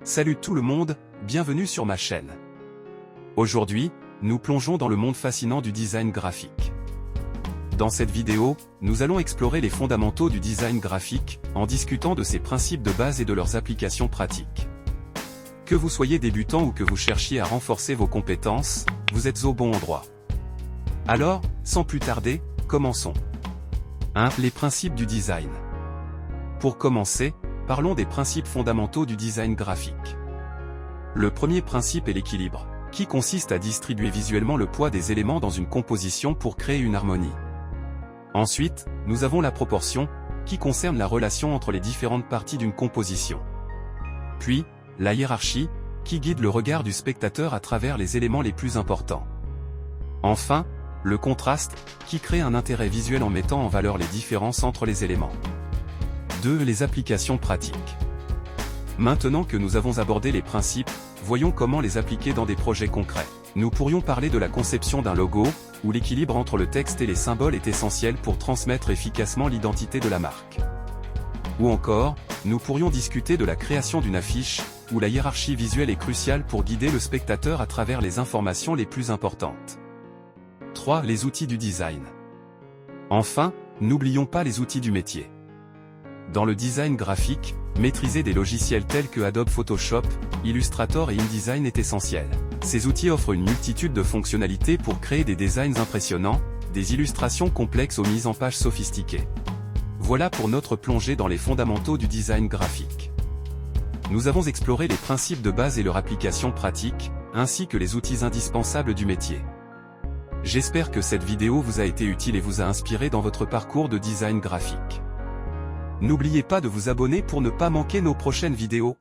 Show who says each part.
Speaker 1: Salut tout le monde, bienvenue sur ma chaîne. Aujourd'hui, nous plongeons dans le monde fascinant du design graphique. Dans cette vidéo, nous allons explorer les fondamentaux du design graphique, en discutant de ses principes de base et de leurs applications pratiques. Que vous soyez débutant ou que vous cherchiez à renforcer vos compétences, vous êtes au bon endroit. Alors, sans plus tarder, commençons. 1. Les principes du design. Pour commencer, parlons des principes fondamentaux du design graphique. Le premier principe est l'équilibre, qui consiste à distribuer visuellement le poids des éléments dans une composition pour créer une harmonie. Ensuite, nous avons la proportion, qui concerne la relation entre les différentes parties d'une composition. Puis, la hiérarchie, qui guide le regard du spectateur à travers les éléments les plus importants. Enfin, le contraste, qui crée un intérêt visuel en mettant en valeur les différences entre les éléments. 2. Les applications pratiques. Maintenant que nous avons abordé les principes, voyons comment les appliquer dans des projets concrets. Nous pourrions parler de la conception d'un logo, où l'équilibre entre le texte et les symboles est essentiel pour transmettre efficacement l'identité de la marque. Ou encore, nous pourrions discuter de la création d'une affiche, où la hiérarchie visuelle est cruciale pour guider le spectateur à travers les informations les plus importantes. 3. Les outils du design. Enfin, n'oublions pas les outils du métier. Dans le design graphique, maîtriser des logiciels tels que Adobe Photoshop, Illustrator et InDesign est essentiel. Ces outils offrent une multitude de fonctionnalités pour créer des designs impressionnants, des illustrations complexes aux mises en page sophistiquées. Voilà pour notre plongée dans les fondamentaux du design graphique. Nous avons exploré les principes de base et leur application pratique, ainsi que les outils indispensables du métier. J'espère que cette vidéo vous a été utile et vous a inspiré dans votre parcours de design graphique. N'oubliez pas de vous abonner pour ne pas manquer nos prochaines vidéos.